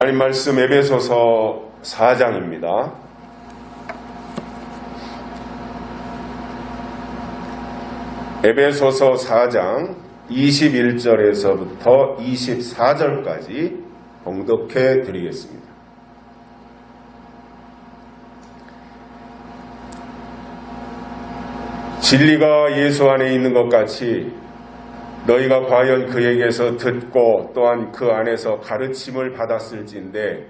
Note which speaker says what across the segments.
Speaker 1: 하나님 말씀 에베소서 4장입니다. 에베소서 4장 21절에서부터 24절까지 봉독해 드리겠습니다. 진리가 예수 안에 있는 것 같이 너희가 과연 그에게서 듣고 또한 그 안에서 가르침을 받았을진데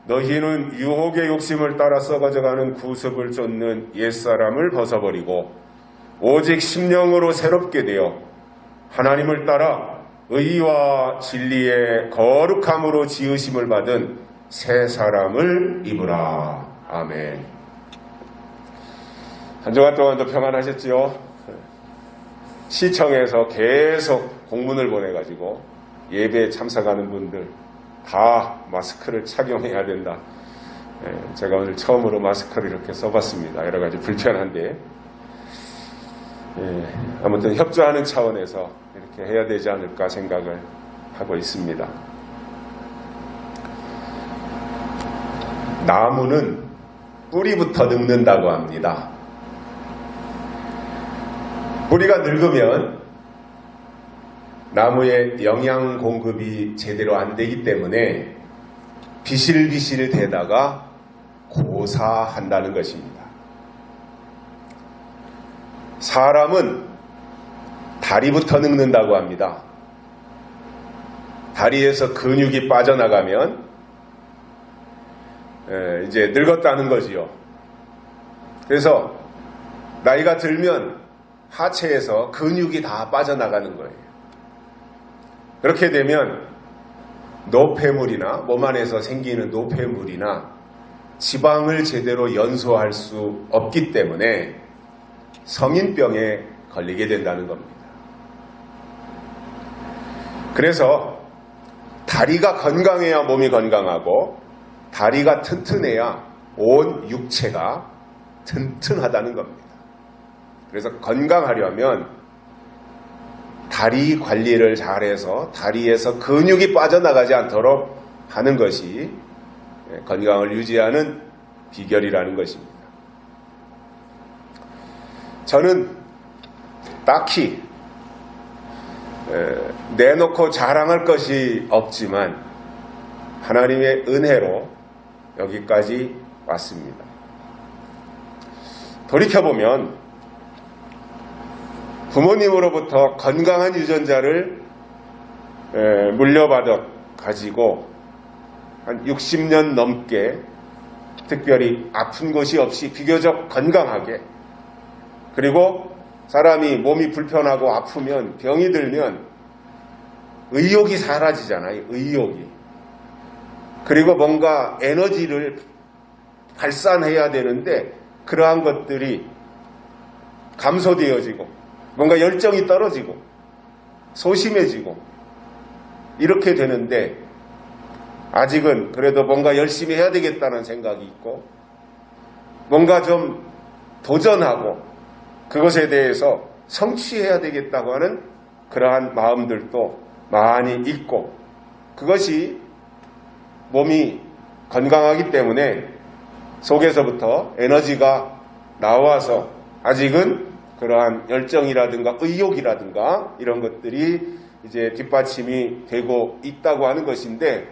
Speaker 1: 너희는 유혹의 욕심을 따라 썩어져가는 구습을 쫓는 옛사람을 벗어버리고 오직 심령으로 새롭게 되어 하나님을 따라 의와 진리의 거룩함으로 지으심을 받은 새 사람을 입으라. 아멘. 한 주간 동안도 평안하셨지요? 시청에서 계속 공문을 보내가지고 예배에 참석하는 분들 다 마스크를 착용해야 된다. 제가 오늘 처음으로 마스크를 이렇게 써봤습니다. 여러 가지 불편한데 아무튼 협조하는 차원에서 이렇게 해야 되지 않을까 생각을 하고 있습니다. 나무는 뿌리부터 늙는다고 합니다. 뿌리가 늙으면 나무에 영양 공급이 제대로 안 되기 때문에 비실비실 되다가 고사한다는 것입니다. 사람은 다리부터 늙는다고 합니다. 다리에서 근육이 빠져나가면 이제 늙었다는 거지요. 그래서 나이가 들면 하체에서 근육이 다 빠져나가는 거예요. 그렇게 되면 노폐물이나 몸 안에서 생기는 노폐물이나 지방을 제대로 연소할 수 없기 때문에 성인병에 걸리게 된다는 겁니다. 그래서 다리가 건강해야 몸이 건강하고 다리가 튼튼해야 온 육체가 튼튼하다는 겁니다. 그래서 건강하려면 다리 관리를 잘해서 다리에서 근육이 빠져나가지 않도록 하는 것이 건강을 유지하는 비결이라는 것입니다. 저는 딱히 내놓고 자랑할 것이 없지만 하나님의 은혜로 여기까지 왔습니다. 돌이켜보면 부모님으로부터 건강한 유전자를 물려받아 가지고 한 60년 넘게 특별히 아픈 것이 없이 비교적 건강하게, 그리고 사람이 몸이 불편하고 아프면 병이 들면 의욕이 사라지잖아요. 의욕이. 그리고 뭔가 에너지를 발산해야 되는데 그러한 것들이 감소되어지고 뭔가 열정이 떨어지고 소심해지고 이렇게 되는데 아직은 그래도 뭔가 열심히 해야 되겠다는 생각이 있고 뭔가 좀 도전하고 그것에 대해서 성취해야 되겠다고 하는 그러한 마음들도 많이 있고, 그것이 몸이 건강하기 때문에 속에서부터 에너지가 나와서 아직은 그러한 열정이라든가 의욕이라든가 이런 것들이 이제 뒷받침이 되고 있다고 하는 것인데,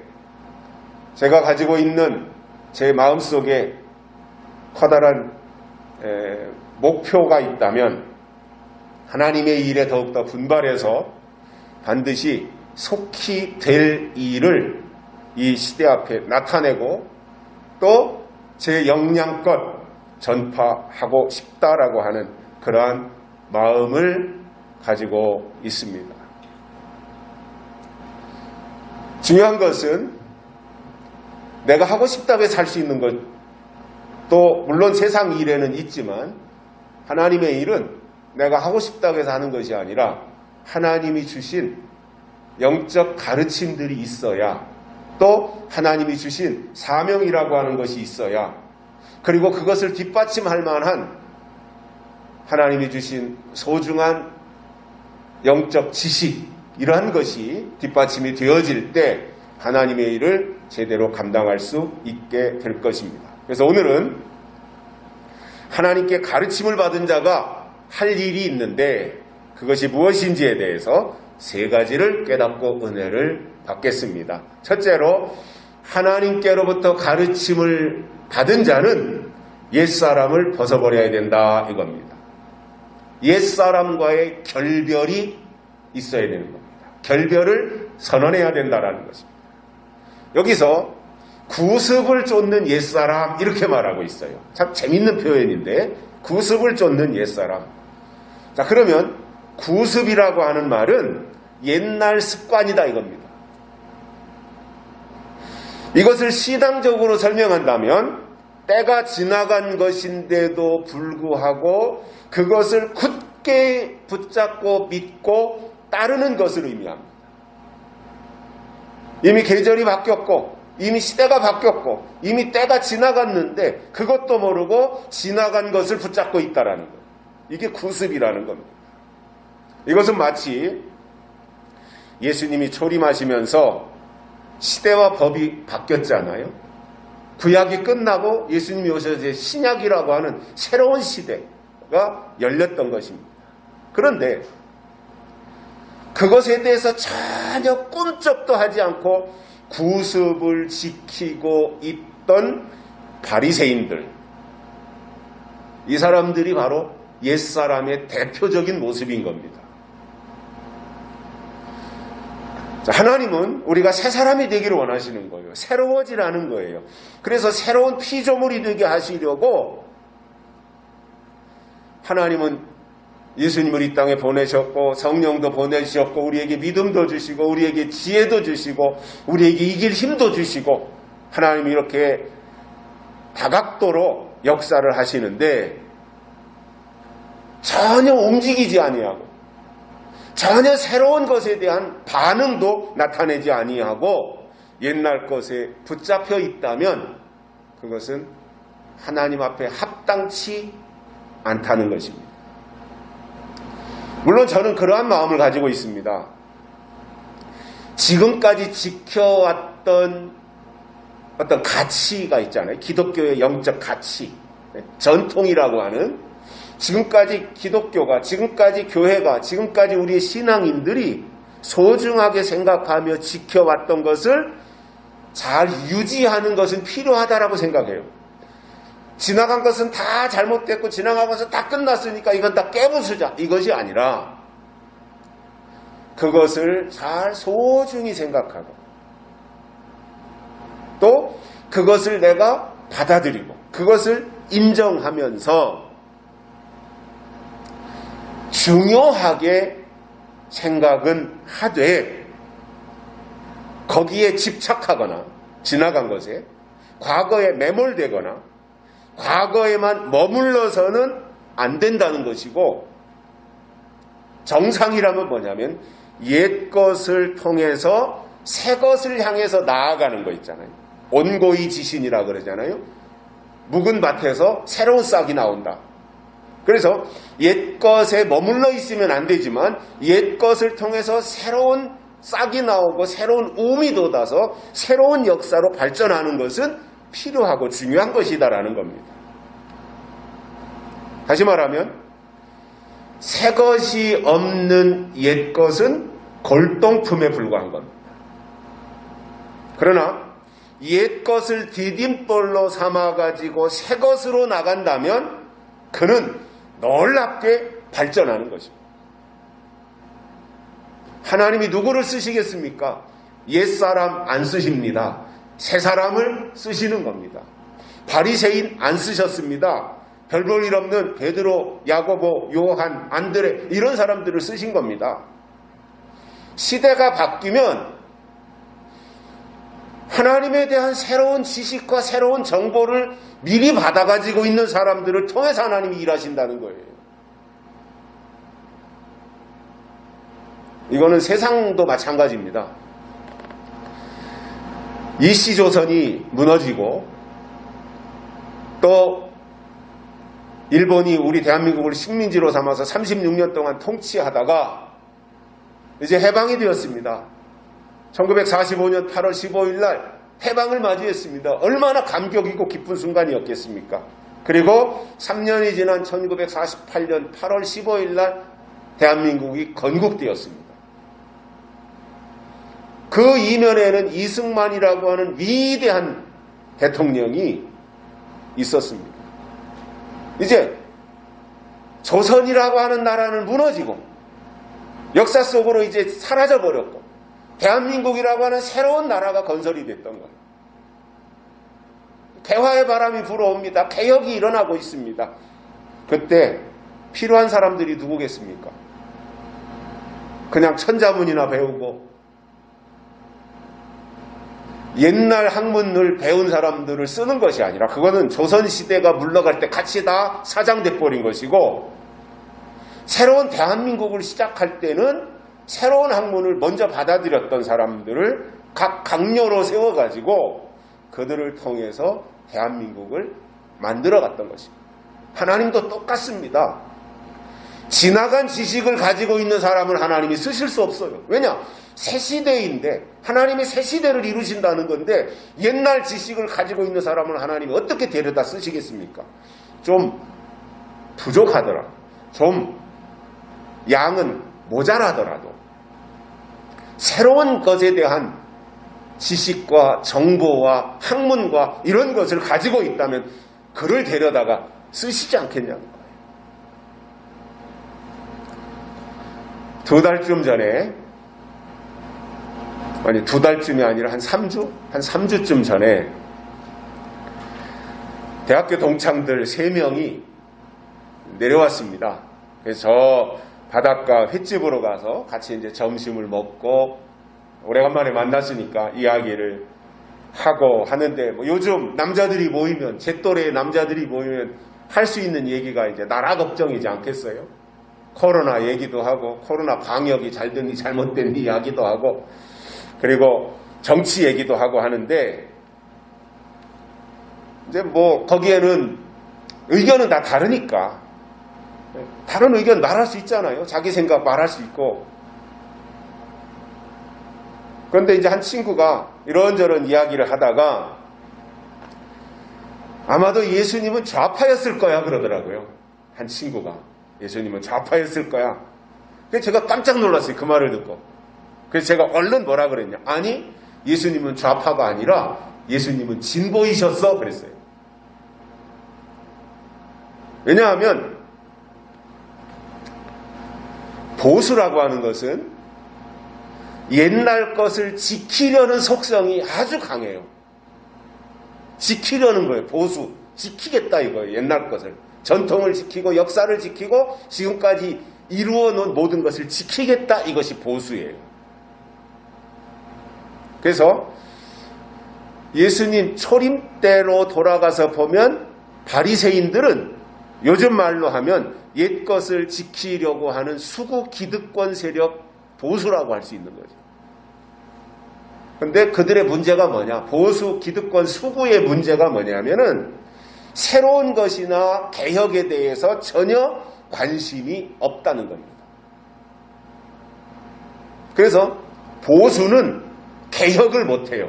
Speaker 1: 제가 가지고 있는 제 마음속에 커다란 목표가 있다면 하나님의 일에 더욱더 분발해서 반드시 속히 될 일을 이 시대 앞에 나타내고 또 제 역량껏 전파하고 싶다라고 하는 그러한 마음을 가지고 있습니다. 중요한 것은 내가 하고 싶다고 살 수 있는 것도 물론 세상 일에는 있지만 하나님의 일은 내가 하고 싶다고 해서 하는 것이 아니라 하나님이 주신 영적 가르침들이 있어야, 또 하나님이 주신 사명이라고 하는 것이 있어야, 그리고 그것을 뒷받침할 만한 하나님이 주신 소중한 영적 지식, 이러한 것이 뒷받침이 되어질 때 하나님의 일을 제대로 감당할 수 있게 될 것입니다. 그래서 오늘은 하나님께 가르침을 받은 자가 할 일이 있는데 그것이 무엇인지에 대해서 세 가지를 깨닫고 은혜를 받겠습니다. 첫째로 하나님께로부터 가르침을 받은 자는 옛사람을 벗어버려야 된다 이겁니다. 옛사람과의 결별이 있어야 되는 겁니다. 결별을 선언해야 된다는 것입니다. 여기서 구습을 쫓는 옛사람 이렇게 말하고 있어요. 참 재밌는 표현인데 구습을 쫓는 옛사람. 자, 그러면 구습이라고 하는 말은 옛날 습관이다 이겁니다. 이것을 신앙적으로 설명한다면 때가 지나간 것인데도 불구하고 그것을 굳게 붙잡고 믿고 따르는 것을 의미합니다. 이미 계절이 바뀌었고 이미 시대가 바뀌었고 이미 때가 지나갔는데 그것도 모르고 지나간 것을 붙잡고 있다라는 거예요. 이게 구습이라는 겁니다. 이것은 마치 예수님이 초림하시면서 시대와 법이 바뀌었잖아요. 구약이 끝나고 예수님이 오셔서 신약이라고 하는 새로운 시대가 열렸던 것입니다. 그런데 그것에 대해서 전혀 꿈쩍도 하지 않고 구습을 지키고 있던 바리새인들, 이 사람들이 바로 옛사람의 대표적인 모습인 겁니다. 하나님은 우리가 새 사람이 되기를 원하시는 거예요. 새로워지라는 거예요. 그래서 새로운 피조물이 되게 하시려고 하나님은 예수님을 이 땅에 보내셨고 성령도 보내주셨고 우리에게 믿음도 주시고 우리에게 지혜도 주시고 우리에게 이길 힘도 주시고 하나님이 이렇게 다각도로 역사를 하시는데 전혀 움직이지 아니하고 전혀 새로운 것에 대한 반응도 나타내지 아니하고 옛날 것에 붙잡혀 있다면 그것은 하나님 앞에 합당치 않다는 것입니다. 물론 저는 그러한 마음을 가지고 있습니다. 지금까지 지켜왔던 어떤 가치가 있잖아요. 기독교의 영적 가치, 전통이라고 하는 지금까지 기독교가, 지금까지 교회가, 지금까지 우리의 신앙인들이 소중하게 생각하며 지켜왔던 것을 잘 유지하는 것은 필요하다라고 생각해요. 지나간 것은 다 잘못됐고 지나간 것은 다 끝났으니까 이건 다 깨부수자 이것이 아니라 그것을 잘 소중히 생각하고 또 그것을 내가 받아들이고 그것을 인정하면서 중요하게 생각은 하되 거기에 집착하거나 지나간 것에 과거에 매몰되거나 과거에만 머물러서는 안 된다는 것이고 정상이라면 뭐냐면 옛 것을 통해서 새 것을 향해서 나아가는 거 있잖아요. 온고이 지신이라 그러잖아요. 묵은 밭에서 새로운 싹이 나온다. 그래서 옛 것에 머물러 있으면 안 되지만 옛 것을 통해서 새로운 싹이 나오고 새로운 움이 돋아서 새로운 역사로 발전하는 것은 필요하고 중요한 것이다라는 겁니다. 다시 말하면 새 것이 없는 옛 것은 골동품에 불과한 겁니다. 그러나 옛 것을 디딤돌로 삼아가지고 새 것으로 나간다면 그는 놀랍게 발전하는 것입니다. 하나님이 누구를 쓰시겠습니까? 옛사람 안 쓰십니다. 새 사람을 쓰시는 겁니다. 바리새인 안 쓰셨습니다. 별 볼 일 없는 베드로, 야고보, 요한, 안드레 이런 사람들을 쓰신 겁니다. 시대가 바뀌면 하나님에 대한 새로운 지식과 새로운 정보를 미리 받아가지고 있는 사람들을 통해서 하나님이 일하신다는 거예요. 이거는 세상도 마찬가지입니다. 일시조선이 무너지고 또 일본이 우리 대한민국을 식민지로 삼아서 36년 동안 통치하다가 이제 해방이 되었습니다. 1945년 8월 15일 날 해방을 맞이했습니다. 얼마나 감격이고 기쁜 순간이었겠습니까? 그리고 3년이 지난 1948년 8월 15일 날 대한민국이 건국되었습니다. 그 이면에는 이승만이라고 하는 위대한 대통령이 있었습니다. 이제 조선이라고 하는 나라는 무너지고 역사 속으로 이제 사라져버렸고 대한민국이라고 하는 새로운 나라가 건설이 됐던 거예요. 개화의 바람이 불어옵니다. 개혁이 일어나고 있습니다. 그때 필요한 사람들이 누구겠습니까? 그냥 천자문이나 배우고 옛날 학문을 배운 사람들을 쓰는 것이 아니라 그거는 조선시대가 물러갈 때 같이 다 사장돼 버린 것이고 새로운 대한민국을 시작할 때는 새로운 학문을 먼저 받아들였던 사람들을 각 강요로 세워가지고 그들을 통해서 대한민국을 만들어갔던 것입니다. 하나님도 똑같습니다. 지나간 지식을 가지고 있는 사람을 하나님이 쓰실 수 없어요. 왜냐? 새 시대인데 하나님이 새 시대를 이루신다는 건데 옛날 지식을 가지고 있는 사람을 하나님이 어떻게 데려다 쓰시겠습니까? 좀 부족하더라. 좀 양은 모자라더라도 새로운 것에 대한 지식과 정보와 학문과 이런 것을 가지고 있다면 그를 데려다가 쓰시지 않겠냐는 거예요. 2달쯤 전에, 아니 2달쯤이 아니라 한 3주? 한 3주쯤 전에 대학교 동창들 3명이 내려왔습니다. 그래서 저 바닷가 횟집으로 가서 같이 이제 점심을 먹고 오래간만에 만났으니까 이야기를 하고 하는데 뭐 요즘 남자들이 모이면 제 또래의 남자들이 모이면 할 수 있는 얘기가 이제 나라 걱정이지 않겠어요? 코로나 얘기도 하고 코로나 방역이 잘 됐니 잘못됐니 이야기도 하고 그리고 정치 얘기도 하고 하는데 이제 뭐 거기에는 의견은 다 다르니까 다른 의견 말할 수 있잖아요. 자기 생각 말할 수 있고. 그런데 이제 한 친구가 이런저런 이야기를 하다가 아마도 예수님은 좌파였을 거야 그러더라고요. 한 친구가 예수님은 좌파였을 거야. 그래서 제가 깜짝 놀랐어요. 그 말을 듣고. 그래서 제가 얼른 뭐라 그랬냐. 아니 예수님은 좌파가 아니라 예수님은 진보이셨어 그랬어요. 왜냐하면 보수라고 하는 것은 옛날 것을 지키려는 속성이 아주 강해요. 지키려는 거예요. 보수. 지키겠다 이거예요. 옛날 것을. 전통을 지키고 역사를 지키고 지금까지 이루어 놓은 모든 것을 지키겠다 이것이 보수예요. 그래서 예수님 초림 때로 돌아가서 보면 바리새인들은 요즘 말로 하면 옛 것을 지키려고 하는 수구 기득권 세력 보수라고 할 수 있는 거죠. 그런데 그들의 문제가 뭐냐? 보수 기득권 수구의 문제가 뭐냐면은 새로운 것이나 개혁에 대해서 전혀 관심이 없다는 겁니다. 그래서 보수는 개혁을 못해요.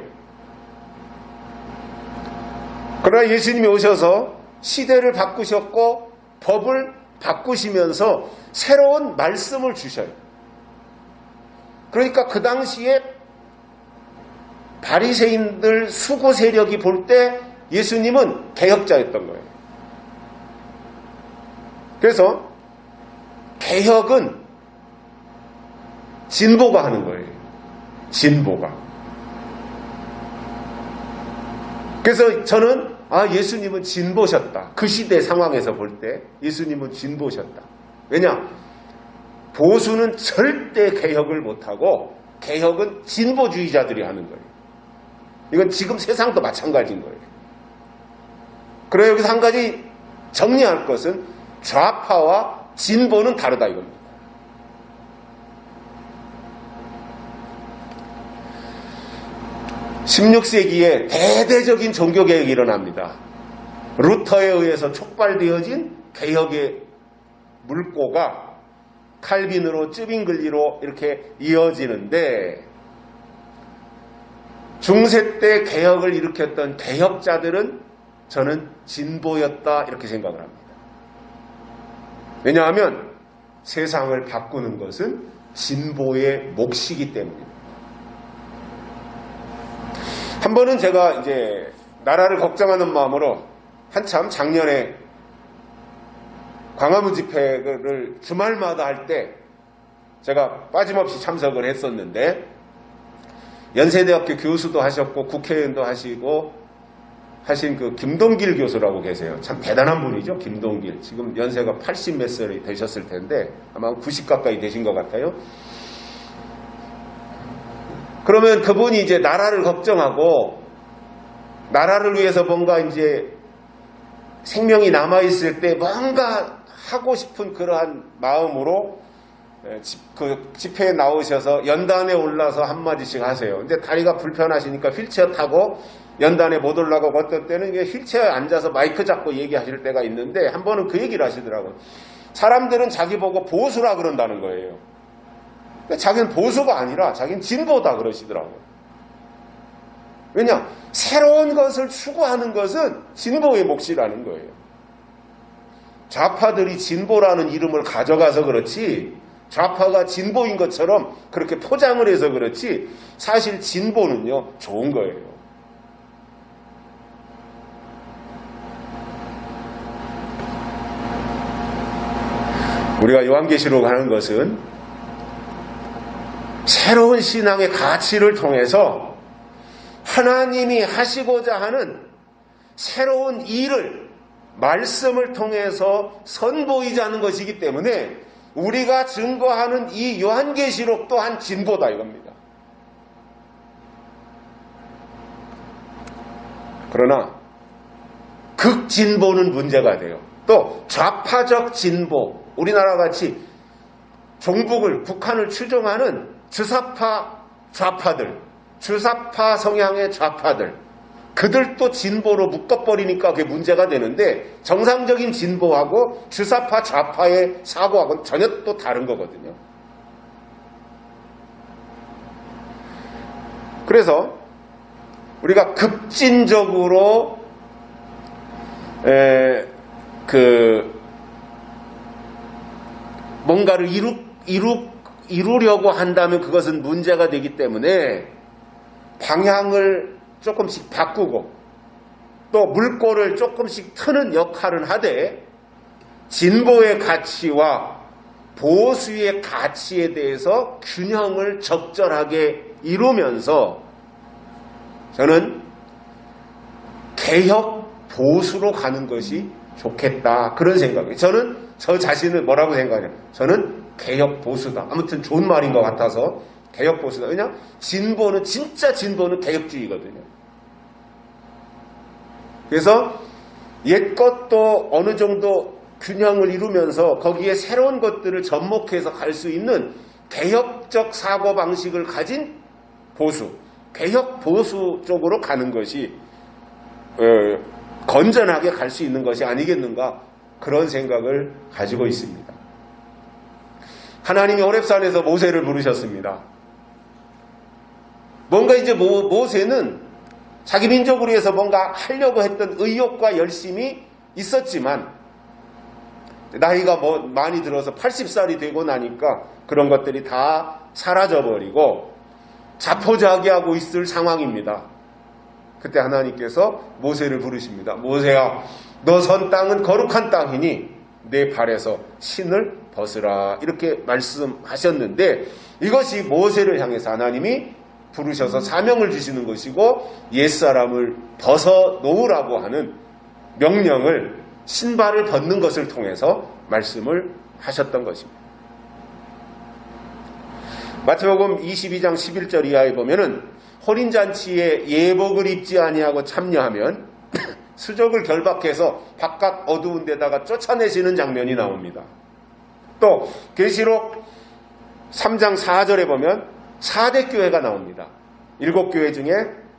Speaker 1: 그러나 예수님이 오셔서 시대를 바꾸셨고 법을 바꾸시면서 새로운 말씀을 주셔요. 그러니까 그 당시에 바리새인들 수구 세력이 볼 때 예수님은 개혁자였던 거예요. 그래서 개혁은 진보가 하는 거예요. 진보가. 그래서 저는 예수님은 진보셨다. 그 시대 상황에서 볼 때 예수님은 진보셨다. 왜냐? 보수는 절대 개혁을 못하고 개혁은 진보주의자들이 하는 거예요. 이건 지금 세상도 마찬가지인 거예요. 그래서 여기서 한 가지 정리할 것은 좌파와 진보는 다르다 이겁니다. (16세기에) 대대적인 종교개혁이 일어납니다. 루터에 의해서 촉발되어진 개혁의 물꼬가 칼빈으로 쯔빙글리로 이렇게 이어지는데 중세 때 개혁을 일으켰던 개혁자들은 저는 진보였다 이렇게 생각을 합니다. 왜냐하면 세상을 바꾸는 것은 진보의 몫이기 때문입니다. 한 번은 제가 이제 나라를 걱정하는 마음으로 한참 작년에 광화문 집회를 주말마다 할 때 제가 빠짐없이 참석을 했었는데, 연세대학교 교수도 하셨고 국회의원도 하시고 하신 그 김동길 교수라고 계세요. 참 대단한 분이죠. 김동길. 지금 연세가 80 몇 살이 되셨을 텐데 아마 90 가까이 되신 것 같아요. 그러면 그분이 이제 나라를 걱정하고 나라를 위해서 뭔가 이제 생명이 남아있을 때 뭔가 하고 싶은 그러한 마음으로 그 집회에 나오셔서 연단에 올라서 한마디씩 하세요. 근데 다리가 불편하시니까 휠체어 타고 연단에 못 올라가고 어떤 때는 휠체어에 앉아서 마이크 잡고 얘기하실 때가 있는데 한 번은 그 얘기를 하시더라고요. 사람들은 자기 보고 보수라 그런다는 거예요. 근데 자기는 보수가 아니라 자기는 진보다 그러시더라고요. 왜냐? 새로운 것을 추구하는 것은 진보의 몫이라는 거예요. 좌파들이 진보라는 이름을 가져가서 그렇지 좌파가 진보인 것처럼 그렇게 포장을 해서 그렇지 사실 진보는요 좋은 거예요. 우리가 요한계시록 하는 것은 새로운 신앙의 가치를 통해서 하나님이 하시고자 하는 새로운 일을 말씀을 통해서 선보이자는 것이기 때문에 우리가 증거하는 이 요한계시록 또한 진보다 이겁니다. 그러나 극진보는 문제가 돼요. 또 좌파적 진보, 우리나라 같이 종북을 북한을 추종하는 주사파 좌파들, 주사파 성향의 좌파들, 그들도 진보로 묶어버리니까 그게 문제가 되는데 정상적인 진보하고 주사파 좌파의 사고하고는 전혀 또 다른 거거든요. 그래서 우리가 급진적으로 뭔가를 이루려고 한다면 그것은 문제가 되기 때문에 방향을 조금씩 바꾸고 또 물꼬를 조금씩 트는 역할을 하되 진보의 가치와 보수의 가치에 대해서 균형을 적절하게 이루면서 저는 개혁 보수로 가는 것이 좋겠다 그런 생각이에요. 저는 저 자신을 뭐라고 생각해요? 저는 개혁 보수다. 아무튼 좋은 말인 것 같아서 개혁 보수다. 왜냐? 진보는 진짜 진보는 개혁주의거든요. 그래서 옛 것도 어느 정도 균형을 이루면서 거기에 새로운 것들을 접목해서 갈 수 있는 개혁적 사고방식을 가진 보수, 개혁 보수 쪽으로 가는 것이 건전하게 갈 수 있는 것이 아니겠는가 그런 생각을 가지고 있습니다. 하나님이 호렙산에서 모세를 부르셨습니다. 뭔가 이제 모세는 자기 민족을 위해서 뭔가 하려고 했던 의욕과 열심이 있었지만 나이가 많이 들어서 80살이 되고 나니까 그런 것들이 다 사라져버리고 자포자기하고 있을 상황입니다. 그때 하나님께서 모세를 부르십니다. 모세야, 너 선 땅은 거룩한 땅이니 내 발에서 신을 벗으라 이렇게 말씀하셨는데 이것이 모세를 향해서 하나님이 부르셔서 사명을 주시는 것이고 옛사람을 벗어놓으라고 하는 명령을 신발을 벗는 것을 통해서 말씀을 하셨던 것입니다. 마태복음 22장 11절 이하에 보면은 혼인잔치에 예복을 입지 아니하고 참여하면 수족을 결박해서 바깥 어두운 데다가 쫓아내시는 장면이 나옵니다. 또 계시록 3장 4절에 보면 4대 교회가 나옵니다. 7교회 중에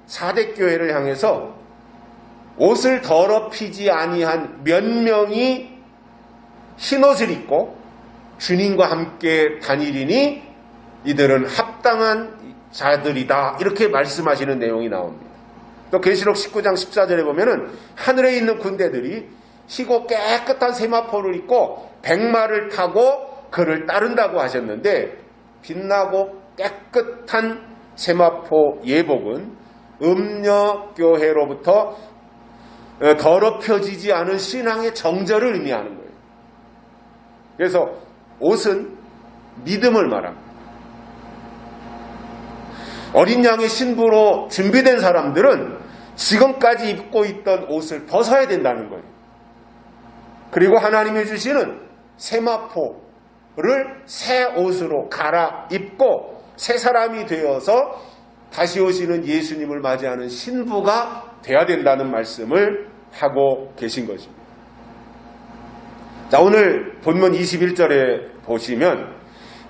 Speaker 1: 4대 교회를 향해서 옷을 더럽히지 아니한 몇 명이 흰옷을 입고 주님과 함께 다니리니 이들은 합당한 자들이다. 이렇게 말씀하시는 내용이 나옵니다. 또 계시록 19장 14절에 보면은 하늘에 있는 군대들이 희고 깨끗한 세마포를 입고 백마를 타고 그를 따른다고 하셨는데, 빛나고 깨끗한 세마포 예복은 음녀교회로부터 더럽혀지지 않은 신앙의 정절을 의미하는 거예요. 그래서 옷은 믿음을 말합니다. 어린 양의 신부로 준비된 사람들은 지금까지 입고 있던 옷을 벗어야 된다는 거예요. 그리고 하나님이 주시는 세마포를 새 옷으로 갈아입고 새 사람이 되어서 다시 오시는 예수님을 맞이하는 신부가 되어야 된다는 말씀을 하고 계신 것입니다. 자, 오늘 본문 21절에 보시면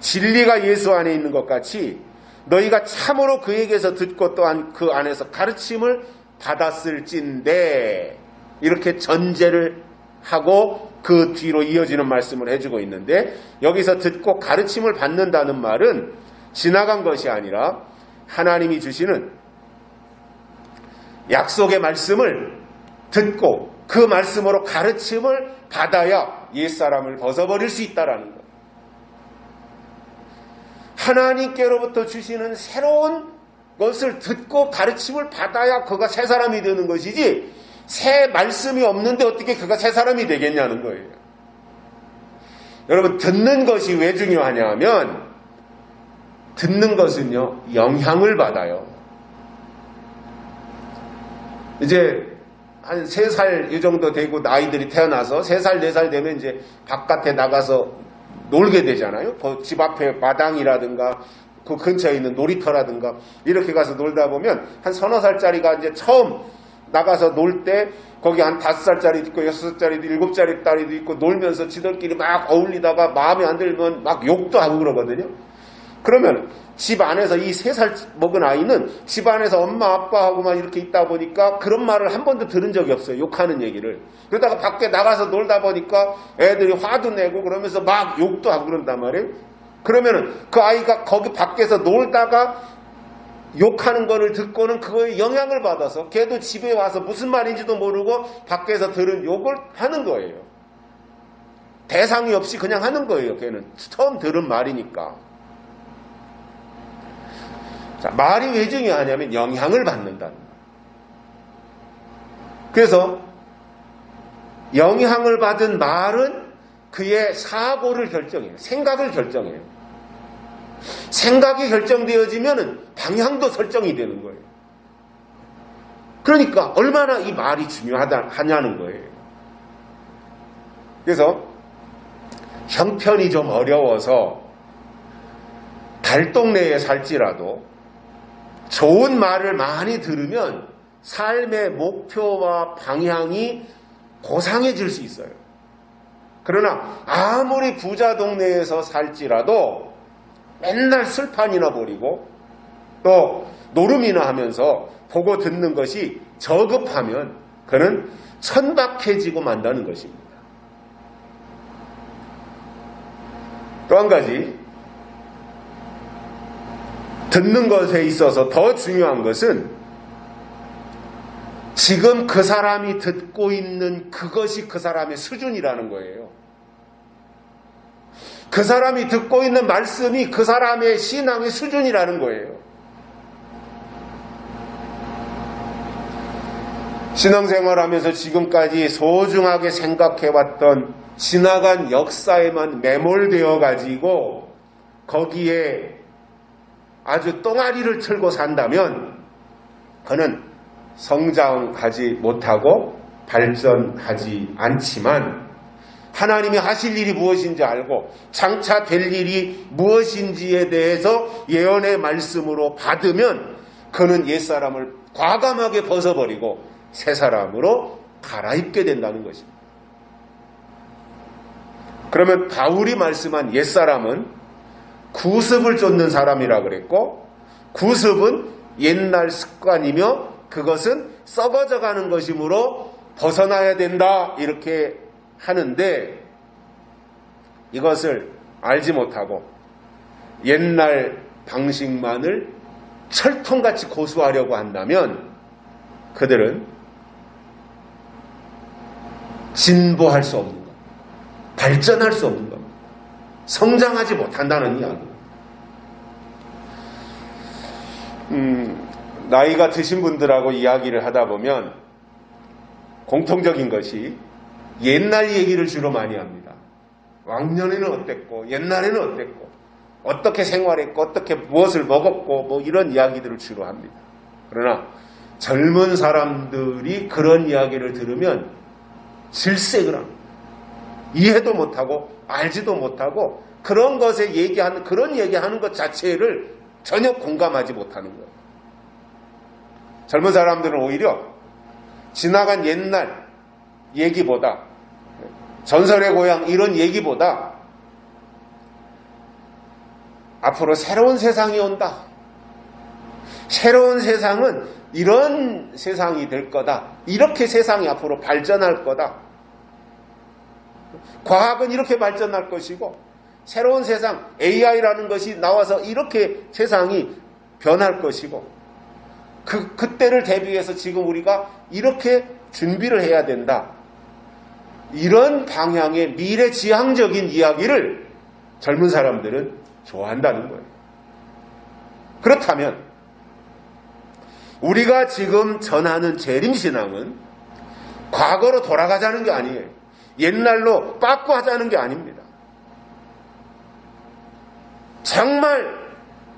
Speaker 1: 진리가 예수 안에 있는 것 같이 너희가 참으로 그에게서 듣고 또한 그 안에서 가르침을 받았을진데, 이렇게 전제를 하고 그 뒤로 이어지는 말씀을 해주고 있는데, 여기서 듣고 가르침을 받는다는 말은 지나간 것이 아니라 하나님이 주시는 약속의 말씀을 듣고 그 말씀으로 가르침을 받아야 옛사람을 벗어버릴 수 있다라는 것. 하나님께로부터 주시는 새로운 것을 듣고 가르침을 받아야 그가 새 사람이 되는 것이지, 새 말씀이 없는데 어떻게 그가 새 사람이 되겠냐는 거예요. 여러분, 듣는 것이 왜 중요하냐 하면, 듣는 것은요, 영향을 받아요. 이제 한 3살 이 정도 되고 아이들이 태어나서 3살, 4살 되면 이제 바깥에 나가서 놀게 되잖아요. 그 집 앞에 마당이라든가 그 근처에 있는 놀이터라든가 이렇게 가서 놀다 보면 한 3-4살짜리가 이제 처음 나가서 놀 때 거기 한 5살짜리도 있고 6살짜리도 7살짜리도 있고 놀면서 지들끼리 막 어울리다가 마음에 안 들면 막 욕도 하고 그러거든요. 그러면 집 안에서 이 3살 먹은 아이는 집 안에서 엄마 아빠하고만 이렇게 있다 보니까 그런 말을 한 번도 들은 적이 없어요. 욕하는 얘기를. 그러다가 밖에 나가서 놀다 보니까 애들이 화도 내고 그러면서 막 욕도 하고 그런단 말이에요. 그러면은 그 아이가 거기 밖에서 놀다가 욕하는 거를 듣고는 그거에 영향을 받아서 걔도 집에 와서 무슨 말인지도 모르고 밖에서 들은 욕을 하는 거예요. 대상이 없이 그냥 하는 거예요. 걔는 처음 들은 말이니까. 자, 말이 왜 중요하냐면 영향을 받는다는 거예요. 그래서 영향을 받은 말은 그의 사고를 결정해요. 생각을 결정해요. 생각이 결정되어지면 방향도 설정이 되는 거예요. 그러니까 얼마나 이 말이 중요하냐는 거예요. 그래서 형편이 좀 어려워서 달동네에 살지라도 좋은 말을 많이 들으면 삶의 목표와 방향이 고상해질 수 있어요. 그러나 아무리 부자 동네에서 살지라도 맨날 술판이나 버리고 또 노름이나 하면서 보고 듣는 것이 저급하면 그는 천박해지고 만다는 것입니다. 또 한 가지, 듣는 것에 있어서 더 중요한 것은 지금 그 사람이 듣고 있는 그것이 그 사람의 수준이라는 거예요. 그 사람이 듣고 있는 말씀이 그 사람의 신앙의 수준이라는 거예요. 신앙생활하면서 지금까지 소중하게 생각해왔던 지나간 역사에만 매몰되어 가지고 거기에 아주 똥아리를 틀고 산다면 그는 성장하지 못하고 발전하지 않지만, 하나님이 하실 일이 무엇인지 알고 장차 될 일이 무엇인지에 대해서 예언의 말씀으로 받으면 그는 옛사람을 과감하게 벗어버리고 새 사람으로 갈아입게 된다는 것입니다. 그러면 바울이 말씀한 옛사람은 구습을 쫓는 사람이라 그랬고, 구습은 옛날 습관이며 그것은 썩어져 가는 것이므로 벗어나야 된다 이렇게 하는데, 이것을 알지 못하고 옛날 방식만을 철통같이 고수하려고 한다면 그들은 진보할 수 없는 겁니다. 발전할 수 없는 겁니다. 성장하지 못한다는 이야기입니다. 나이가 드신 분들하고 이야기를 하다 보면 공통적인 것이 옛날 얘기를 주로 많이 합니다. 왕년에는 어땠고 옛날에는 어땠고 어떻게 생활했고 어떻게 무엇을 먹었고 뭐 이런 이야기들을 주로 합니다. 그러나 젊은 사람들이 그런 이야기를 들으면 질색을 합니다. 이해도 못하고 알지도 못하고 그런 것에 그런 얘기하는 것 자체를 전혀 공감하지 못하는 거예요. 젊은 사람들은 오히려 지나간 옛날 얘기보다 전설의 고향 이런 얘기보다 앞으로 새로운 세상이 온다. 새로운 세상은 이런 세상이 될 거다. 이렇게 세상이 앞으로 발전할 거다. 과학은 이렇게 발전할 것이고 새로운 세상 AI라는 것이 나와서 이렇게 세상이 변할 것이고 그때를 대비해서 지금 우리가 이렇게 준비를 해야 된다. 이런 방향의 미래지향적인 이야기를 젊은 사람들은 좋아한다는 거예요. 그렇다면 우리가 지금 전하는 재림신앙은 과거로 돌아가자는 게 아니에요. 옛날로 빠꾸하자는 게 아닙니다. 정말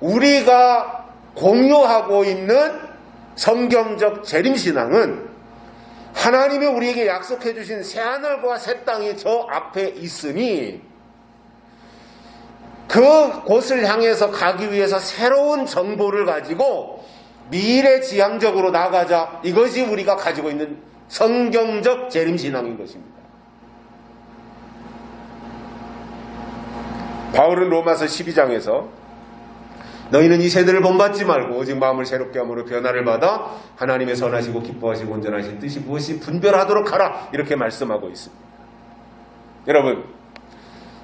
Speaker 1: 우리가 공유하고 있는 성경적 재림신앙은 하나님이 우리에게 약속해 주신 새하늘과 새 땅이 저 앞에 있으니 그 곳을 향해서 가기 위해서 새로운 정보를 가지고 미래지향적으로 나가자. 이것이 우리가 가지고 있는 성경적 재림신앙인 것입니다. 바울은 로마서 12장에서 너희는 이 세대를 본받지 말고 오직 마음을 새롭게 함으로 변화를 받아 하나님의 선하시고 기뻐하시고 온전하신 뜻이 무엇이 분별하도록 하라. 이렇게 말씀하고 있습니다. 여러분,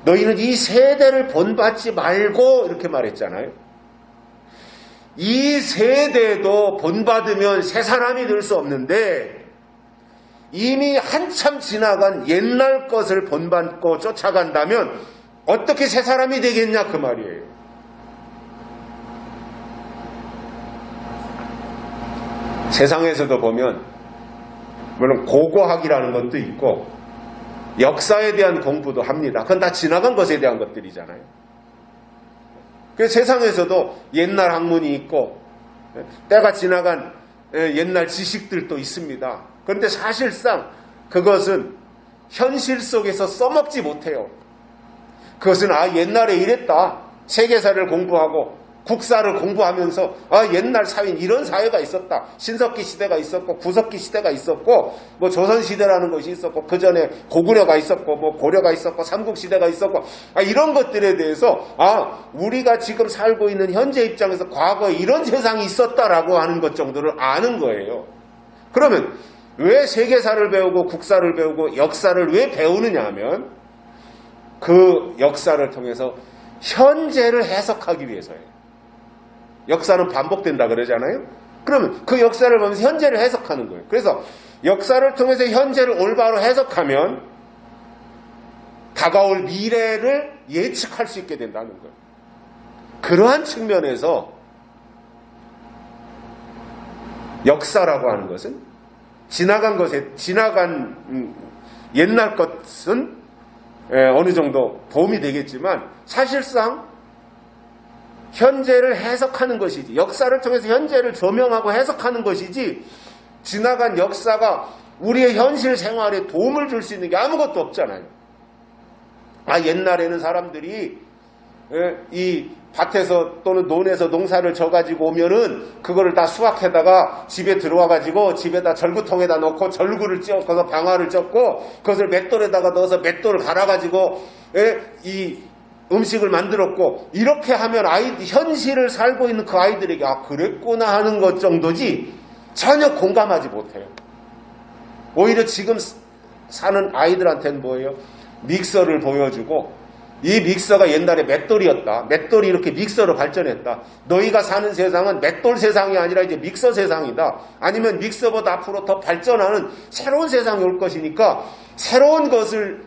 Speaker 1: 너희는 이 세대를 본받지 말고 이렇게 말했잖아요. 이 세대도 본받으면 새 사람이 될 수 없는데 이미 한참 지나간 옛날 것을 본받고 쫓아간다면 어떻게 새 사람이 되겠냐 그 말이에요. 세상에서도 보면 물론 고고학이라는 것도 있고 역사에 대한 공부도 합니다. 그건 다 지나간 것에 대한 것들이잖아요. 그래서 세상에서도 옛날 학문이 있고 때가 지나간 옛날 지식들도 있습니다. 그런데 사실상 그것은 현실 속에서 써먹지 못해요. 그것은 옛날에 이랬다. 세계사를 공부하고 국사를 공부하면서 옛날 사회는 이런 사회가 있었다. 신석기 시대가 있었고 구석기 시대가 있었고 뭐 조선시대라는 것이 있었고 그 전에 고구려가 있었고 뭐 고려가 있었고 삼국시대가 있었고 이런 것들에 대해서 우리가 지금 살고 있는 현재 입장에서 과거에 이런 세상이 있었다라고 하는 것 정도를 아는 거예요. 그러면 왜 세계사를 배우고 국사를 배우고 역사를 왜 배우느냐 하면 그 역사를 통해서 현재를 해석하기 위해서예요. 역사는 반복된다 그러잖아요. 그러면 그 역사를 보면서 현재를 해석하는 거예요. 그래서 역사를 통해서 현재를 올바로 해석하면 다가올 미래를 예측할 수 있게 된다는 거예요. 그러한 측면에서 역사라고 하는 것은 지나간 옛날 것은 어느 정도 도움이 되겠지만 사실상 현재를 해석하는 것이지 역사를 통해서 현재를 조명하고 해석하는 것이지 지나간 역사가 우리의 현실 생활에 도움을 줄 수 있는 게 아무것도 없잖아요. 옛날에는 사람들이 이 밭에서 또는 논에서 농사를 져가지고 오면은 그거를 다 수확해다가 집에 들어와가지고 집에다 절구통에다 넣고 절구를 찧어서 방아를 쪘고 그것을 맷돌에다가 넣어서 맷돌을 갈아가지고 이 음식을 만들었고 이렇게 하면 현실을 살고 있는 그 아이들에게 그랬구나 하는 것 정도지 전혀 공감하지 못해요. 오히려 지금 사는 아이들한테는 뭐예요? 믹서를 보여주고 이 믹서가 옛날에 맷돌이었다. 맷돌이 이렇게 믹서로 발전했다. 너희가 사는 세상은 맷돌 세상이 아니라 이제 믹서 세상이다. 아니면 믹서보다 앞으로 더 발전하는 새로운 세상이 올 것이니까 새로운 것을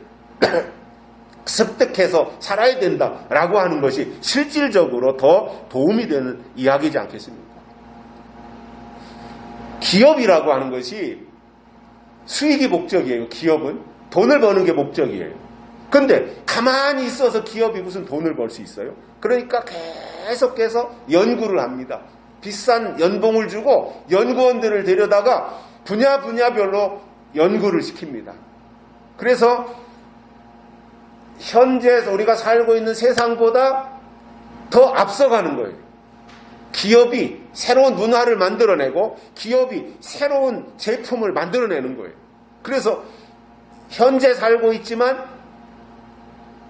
Speaker 1: 습득해서 살아야 된다라고 하는 것이 실질적으로 더 도움이 되는 이야기지 않겠습니까? 기업이라고 하는 것이 수익이 목적이에요. 기업은 돈을 버는 게 목적이에요. 근데 가만히 있어서 기업이 무슨 돈을 벌 수 있어요? 그러니까 계속해서 연구를 합니다. 비싼 연봉을 주고 연구원들을 데려다가 분야별로 연구를 시킵니다. 그래서 현재 우리가 살고 있는 세상보다 더 앞서가는 거예요. 기업이 새로운 문화를 만들어내고 기업이 새로운 제품을 만들어내는 거예요. 그래서 현재 살고 있지만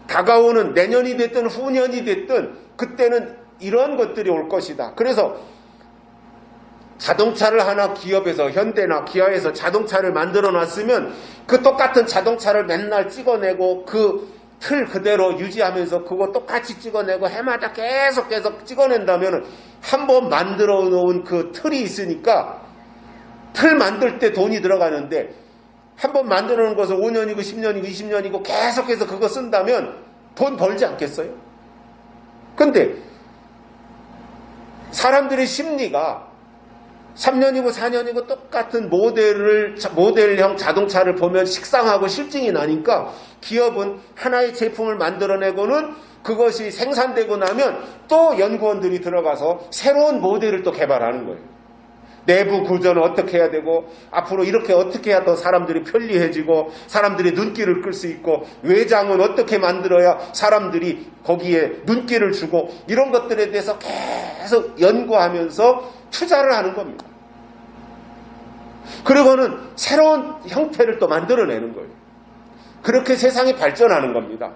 Speaker 1: 다가오는 내년이 됐든 후년이 됐든 그때는 이런 것들이 올 것이다. 그래서 자동차를 하나 기업에서 현대나 기아에서 자동차를 만들어 놨으면 그 똑같은 자동차를 맨날 찍어내고 그 틀 그대로 유지하면서 그거 똑같이 찍어내고 해마다 계속 찍어낸다면 한번 만들어 놓은 그 틀이 있으니까 틀 만들 때 돈이 들어가는데 한번 만들어 놓은 것을 5년이고 10년이고 20년이고 계속해서 그거 쓴다면 돈 벌지 않겠어요? 근데 사람들의 심리가 3년이고 4년이고 똑같은 모델형 자동차를 보면 식상하고 실증이 나니까 기업은 하나의 제품을 만들어내고는 그것이 생산되고 나면 또 연구원들이 들어가서 새로운 모델을 또 개발하는 거예요. 내부 구조는 어떻게 해야 되고 앞으로 이렇게 어떻게 해야 더 사람들이 편리해지고 사람들이 눈길을 끌 수 있고 외장은 어떻게 만들어야 사람들이 거기에 눈길을 주고 이런 것들에 대해서 계속 연구하면서 투자를 하는 겁니다. 그리고는 새로운 형태를 또 만들어내는 거예요. 그렇게 세상이 발전하는 겁니다.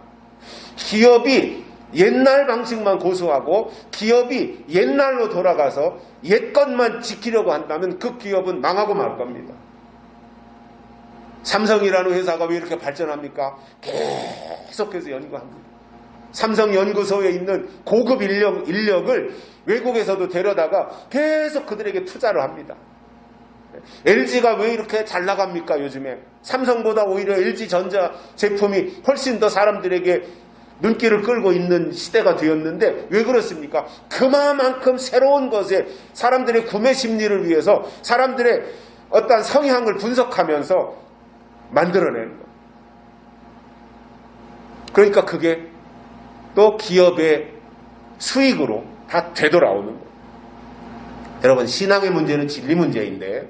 Speaker 1: 기업이 옛날 방식만 고수하고 기업이 옛날로 돌아가서 옛 것만 지키려고 한다면 그 기업은 망하고 말 겁니다. 삼성이라는 회사가 왜 이렇게 발전합니까? 계속해서 연구합니다. 삼성 연구소에 있는 고급 인력을 외국에서도 데려다가 계속 그들에게 투자를 합니다. LG가 왜 이렇게 잘 나갑니까? 요즘에 삼성보다 오히려 LG전자 제품이 훨씬 더 사람들에게 눈길을 끌고 있는 시대가 되었는데 왜 그렇습니까? 그만큼 새로운 것에 사람들의 구매 심리를 위해서 사람들의 어떤 성향을 분석하면서 만들어내는 거예요. 그러니까 그게 또 기업의 수익으로 다 되돌아오는 거예요. 여러분, 신앙의 문제는 진리 문제인데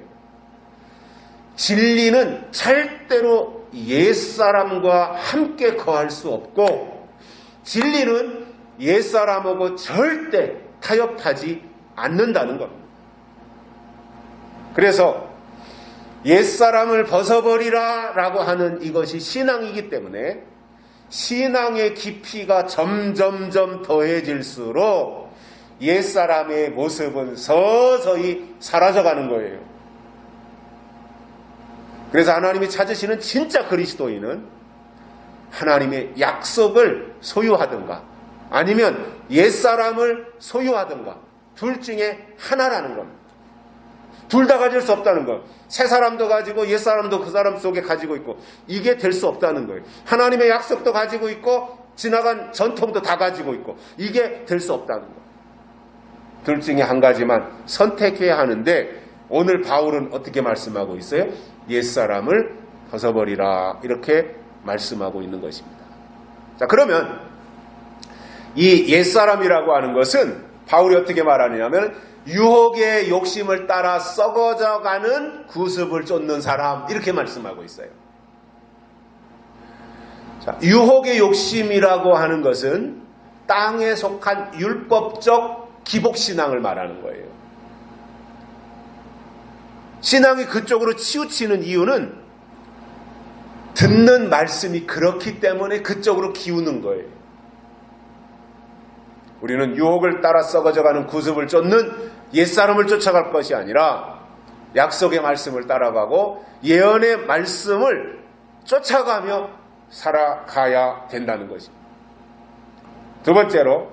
Speaker 1: 진리는 절대로 옛사람과 함께 거할 수 없고 진리는 옛사람하고 절대 타협하지 않는다는 겁니다. 그래서 옛사람을 벗어버리라 라고 하는 이것이 신앙이기 때문에 신앙의 깊이가 점점점 더해질수록 옛사람의 모습은 서서히 사라져가는 거예요. 그래서 하나님이 찾으시는 진짜 그리스도인은 하나님의 약속을 소유하든가 아니면 옛사람을 소유하든가 둘 중에 하나라는 겁니다. 둘 다 가질 수 없다는 것. 새 사람도 가지고 옛사람도 그 사람 속에 가지고 있고 이게 될 수 없다는 거예요. 하나님의 약속도 가지고 있고 지나간 전통도 다 가지고 있고 이게 될 수 없다는 거예요. 둘 중에 한 가지만 선택해야 하는데 오늘 바울은 어떻게 말씀하고 있어요? 옛사람을 벗어버리라 이렇게 말씀하고 있는 것입니다. 자, 그러면 이 옛사람이라고 하는 것은 바울이 어떻게 말하느냐면 유혹의 욕심을 따라 썩어져가는 구습을 쫓는 사람 이렇게 말씀하고 있어요. 자, 유혹의 욕심이라고 하는 것은 땅에 속한 율법적 기복신앙을 말하는 거예요. 신앙이 그쪽으로 치우치는 이유는 듣는 말씀이 그렇기 때문에 그쪽으로 기우는 거예요. 우리는 유혹을 따라 썩어져가는 구습을 쫓는 옛사람을 쫓아갈 것이 아니라 약속의 말씀을 따라가고 예언의 말씀을 쫓아가며 살아가야 된다는 것입니다. 두 번째로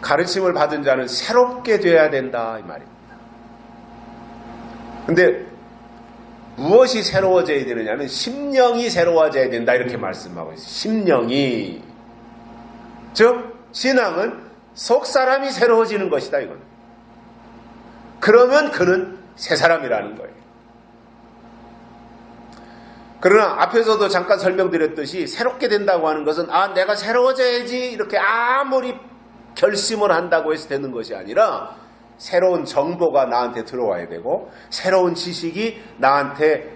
Speaker 1: 가르침을 받은 자는 새롭게 돼야 된다 이 말입니다. 근데 무엇이 새로워져야 되느냐면 심령이 새로워져야 된다 이렇게 말씀하고 있어요. 심령이. 즉 신앙은 속사람이 새로워지는 것이다 이건. 그러면 그는 새 사람이라는 거예요. 그러나 앞에서도 잠깐 설명드렸듯이 새롭게 된다고 하는 것은 내가 새로워져야지 이렇게 아무리 결심을 한다고 해서 되는 것이 아니라 새로운 정보가 나한테 들어와야 되고 새로운 지식이 나한테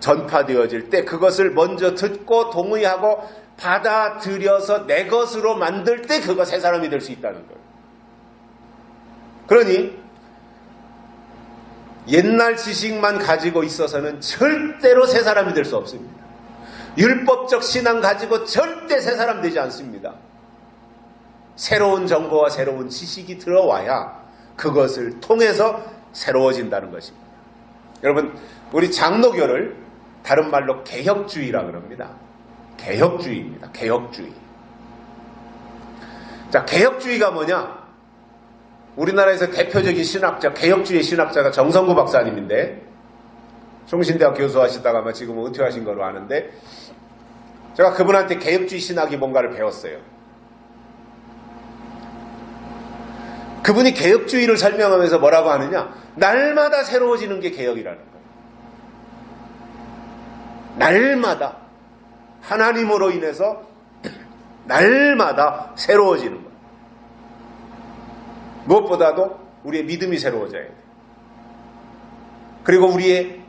Speaker 1: 전파되어질 때 그것을 먼저 듣고 동의하고 받아들여서 내 것으로 만들 때 그가 새 사람이 될 수 있다는 거예요. 그러니 옛날 지식만 가지고 있어서는 절대로 새 사람이 될 수 없습니다. 율법적 신앙 가지고 절대 새 사람 되지 않습니다. 새로운 정보와 새로운 지식이 들어와야 그것을 통해서 새로워진다는 것입니다. 여러분, 우리 장로교를 다른 말로 개혁주의라고 합니다. 개혁주의입니다. 개혁주의. 자, 개혁주의가 뭐냐? 우리나라에서 대표적인 신학자, 개혁주의 신학자가 정성구 박사님인데 총신대학 교수하시다가 아마 지금은 은퇴하신 걸로 아는데 제가 그분한테 개혁주의 신학이 뭔가를 배웠어요. 그분이 개혁주의를 설명하면서 뭐라고 하느냐? 날마다 새로워지는 게 개혁이라는 거예요. 날마다 하나님으로 인해서 날마다 새로워지는 거예요. 무엇보다도 우리의 믿음이 새로워져야 돼요. 그리고 우리의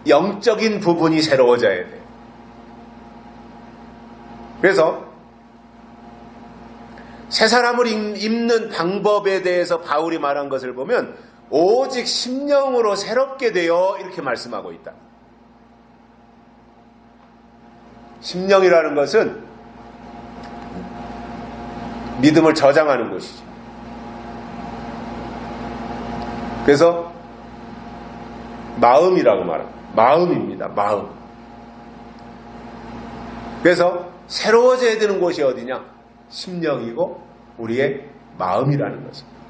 Speaker 1: 영적인 부분이 새로워져야 돼요. 그래서 새 사람을 입는 방법에 대해서 바울이 말한 것을 보면 오직 심령으로 새롭게 되어 이렇게 말씀하고 있다. 심령이라는 것은 믿음을 저장하는 곳이죠. 그래서 마음이라고 말합니다. 마음입니다. 마음. 그래서 새로워져야 되는 곳이 어디냐? 심령이고 우리의 마음이라는 것입니다.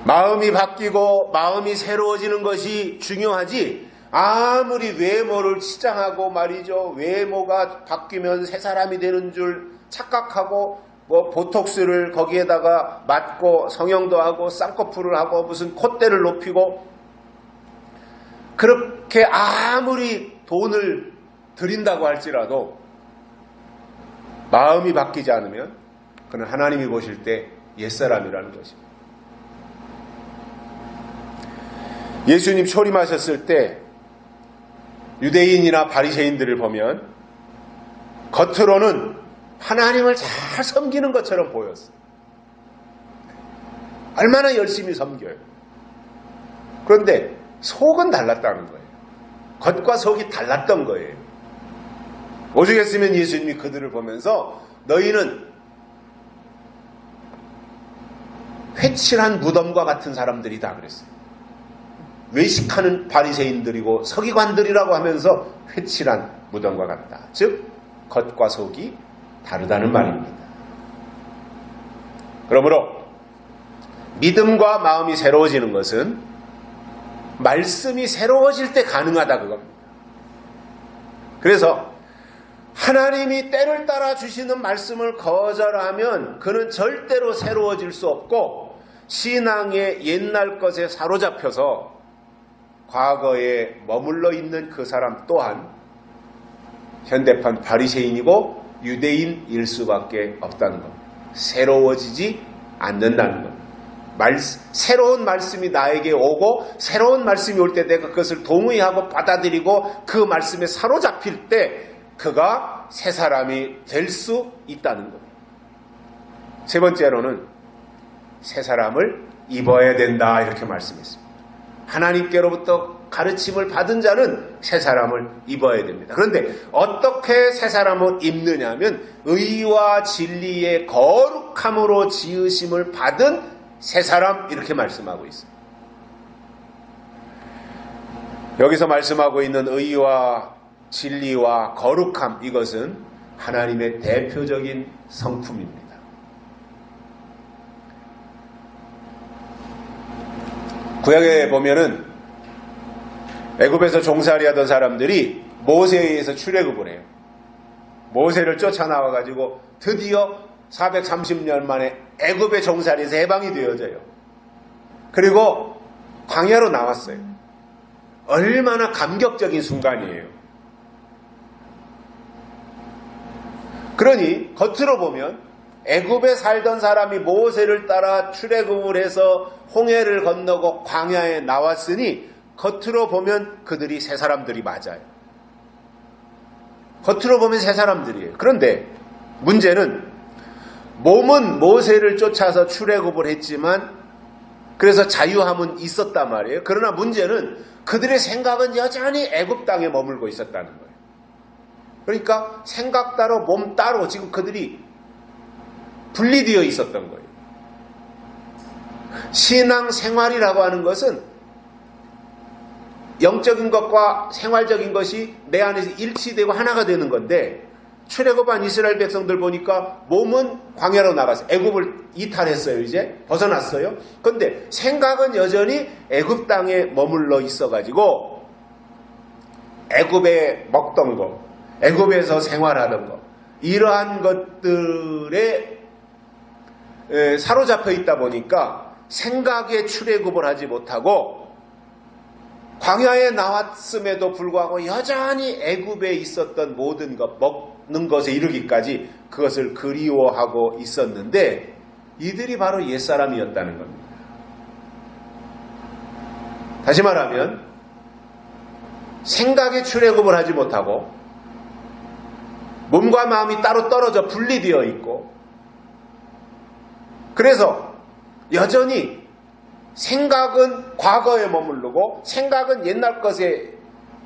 Speaker 1: 마음이 바뀌고 마음이 새로워지는 것이 중요하지 아무리 외모를 치장하고 말이죠. 외모가 바뀌면 새 사람이 되는 줄 착각하고 보톡스를 거기에다가 맞고 성형도 하고 쌍꺼풀을 하고 무슨 콧대를 높이고 그렇게 아무리 돈을 들인다고 할지라도 마음이 바뀌지 않으면 그는 하나님이 보실 때 옛사람이라는 것입니다. 예수님 초림하셨을 때 유대인이나 바리새인들을 보면 겉으로는 하나님을 잘 섬기는 것처럼 보였어요. 얼마나 열심히 섬겨요. 그런데 속은 달랐다는 거예요. 겉과 속이 달랐던 거예요. 오죽했으면 예수님이 그들을 보면서 너희는 회칠한 무덤과 같은 사람들이다 그랬어요. 외식하는 바리새인들이고 서기관들이라고 하면서 회칠한 무덤과 같다. 즉 겉과 속이 다르다는 말입니다. 그러므로 믿음과 마음이 새로워지는 것은 말씀이 새로워질 때 가능하다 그겁니다. 그래서 하나님이 때를 따라 주시는 말씀을 거절하면 그는 절대로 새로워질 수 없고 신앙의 옛날 것에 사로잡혀서 과거에 머물러 있는 그 사람 또한 현대판 바리새인이고 유대인일 수밖에 없다는 것. 새로워지지 않는다는 것. 새로운 말씀이 나에게 오고 새로운 말씀이 올 때 내가 그것을 동의하고 받아들이고 그 말씀에 사로잡힐 때 그가 새 사람이 될 수 있다는 것. 세 번째로는 새 사람을 입어야 된다 이렇게 말씀했습니다. 하나님께로부터 가르침을 받은 자는 새 사람을 입어야 됩니다. 그런데 어떻게 새 사람을 입느냐 하면 의와 진리의 거룩함으로 지으심을 받은 새 사람 이렇게 말씀하고 있습니다. 여기서 말씀하고 있는 의와 진리와 거룩함 이것은 하나님의 대표적인 성품입니다. 구약에 보면은 애굽에서 종살이 하던 사람들이 모세에 의해서 출애굽을 해요. 모세를 쫓아나와가지고 드디어 430년 만에 애굽의 종살이에서 해방이 되어져요. 그리고 광야로 나왔어요. 얼마나 감격적인 순간이에요. 그러니 겉으로 보면 애굽에 살던 사람이 모세를 따라 출애굽을 해서 홍해를 건너고 광야에 나왔으니 겉으로 보면 그들이 새 사람들이 맞아요. 겉으로 보면 새 사람들이에요. 그런데 문제는 몸은 모세를 쫓아서 출애굽을 했지만 그래서 자유함은 있었단 말이에요. 그러나 문제는 그들의 생각은 여전히 애굽 땅에 머물고 있었다는 거예요. 그러니까 생각 따로 몸 따로 지금 그들이 분리되어 있었던 거예요. 신앙 생활이라고 하는 것은 영적인 것과 생활적인 것이 내 안에서 일치되고 하나가 되는 건데 출애굽한 이스라엘 백성들 보니까 몸은 광야로 나가서 애굽을 이탈했어요. 이제 벗어났어요. 그런데 생각은 여전히 애굽 땅에 머물러 있어가지고 애굽에 먹던 거, 애굽에서 생활하던 거 이러한 것들에 사로잡혀 있다 보니까 생각에 출애굽을 하지 못하고 광야에 나왔음에도 불구하고 여전히 애굽에 있었던 모든 것, 먹는 것에 이르기까지 그것을 그리워하고 있었는데 이들이 바로 옛사람이었다는 겁니다. 다시 말하면 생각에 출애굽을 하지 못하고 몸과 마음이 따로 떨어져 분리되어 있고 그래서 여전히 생각은 과거에 머무르고 생각은 옛날 것에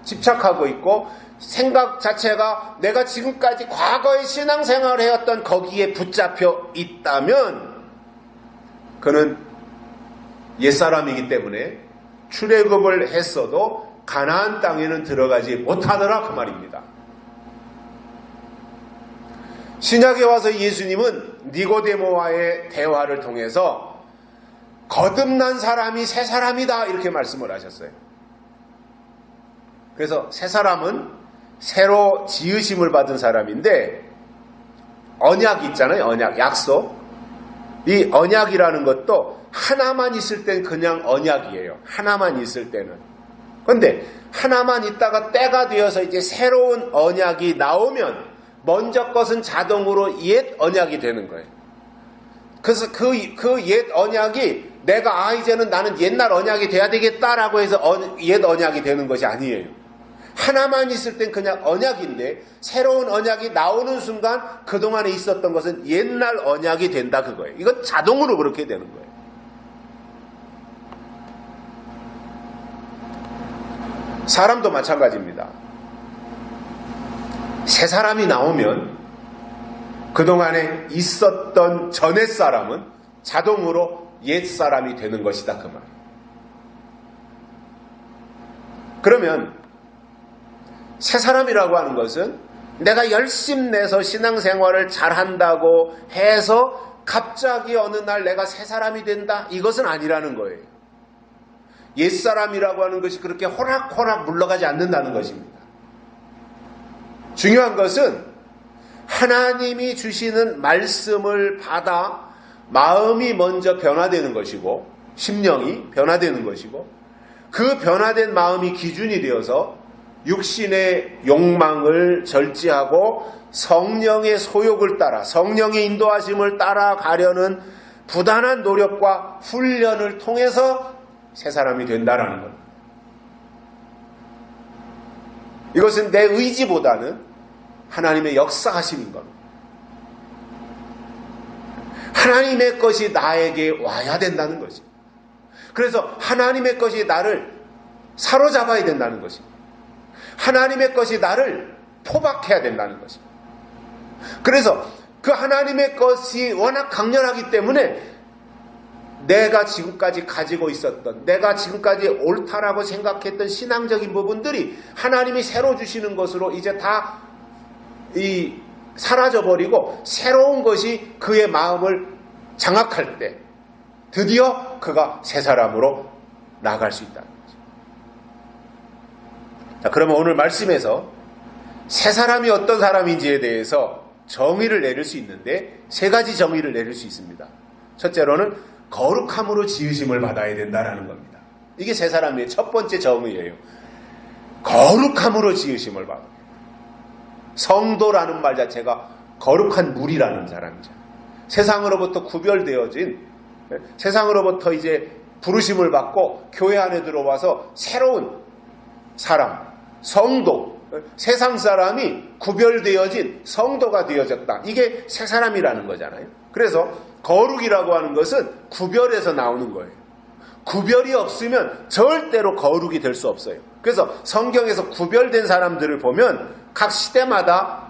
Speaker 1: 집착하고 있고 생각 자체가 내가 지금까지 과거의 신앙생활을 해왔던 거기에 붙잡혀 있다면 그는 옛사람이기 때문에 출애굽을 했어도 가나안 땅에는 들어가지 못하더라 그 말입니다. 신약에 와서 예수님은 니고데모와의 대화를 통해서 거듭난 사람이 새 사람이다 이렇게 말씀을 하셨어요. 그래서 새 사람은 새로 지으심을 받은 사람인데 언약이 있잖아요. 언약, 약속. 이 언약이라는 것도 하나만 있을 땐 그냥 언약이에요. 하나만 있을 때는. 그런데 하나만 있다가 때가 되어서 이제 새로운 언약이 나오면 먼저 것은 자동으로 옛 언약이 되는 거예요. 그래서 그 옛 언약이 내가 이제는 나는 옛날 언약이 돼야 되겠다라고 해서 옛 언약이 되는 것이 아니에요. 하나만 있을 땐 그냥 언약인데 새로운 언약이 나오는 순간 그동안에 있었던 것은 옛날 언약이 된다 그거예요. 이건 자동으로 그렇게 되는 거예요. 사람도 마찬가지입니다. 새 사람이 나오면 그동안에 있었던 전의 사람은 자동으로 옛 사람이 되는 것이다 그 말. 그러면 새 사람이라고 하는 것은 내가 열심 내서 신앙생활을 잘한다고 해서 갑자기 어느 날 내가 새 사람이 된다 이것은 아니라는 거예요. 옛 사람이라고 하는 것이 그렇게 호락호락 물러가지 않는다는 것입니다. 중요한 것은 하나님이 주시는 말씀을 받아 마음이 먼저 변화되는 것이고 심령이 변화되는 것이고 그 변화된 마음이 기준이 되어서 육신의 욕망을 절제하고 성령의 소욕을 따라 성령의 인도하심을 따라가려는 부단한 노력과 훈련을 통해서 새 사람이 된다라는 겁니다. 이것은 내 의지보다는 하나님의 역사하심인 겁니다. 하나님의 것이 나에게 와야 된다는 것입니다. 그래서 하나님의 것이 나를 사로잡아야 된다는 것입니다. 하나님의 것이 나를 포박해야 된다는 것입니다. 그래서 그 하나님의 것이 워낙 강렬하기 때문에 내가 지금까지 가지고 있었던 내가 지금까지 옳다라고 생각했던 신앙적인 부분들이 하나님이 새로 주시는 것으로 이제 다 사라져버리고 새로운 것이 그의 마음을 장악할 때 드디어 그가 새 사람으로 나아갈 수 있다는 거죠. 자, 그러면 오늘 말씀에서 새 사람이 어떤 사람인지에 대해서 정의를 내릴 수 있는데 세 가지 정의를 내릴 수 있습니다. 첫째로는 거룩함으로 지으심을 받아야 된다는 겁니다. 이게 새 사람의 첫 번째 정의예요. 거룩함으로 지으심을 받아요. 성도라는 말 자체가 거룩한 물이라는 사람이죠. 세상으로부터 구별되어진, 세상으로부터 이제 부르심을 받고 교회 안에 들어와서 새로운 사람, 성도, 세상 사람이 구별되어진 성도가 되어졌다. 이게 새 사람이라는 거잖아요. 그래서 거룩이라고 하는 것은 구별에서 나오는 거예요. 구별이 없으면 절대로 거룩이 될 수 없어요. 그래서 성경에서 구별된 사람들을 보면 각 시대마다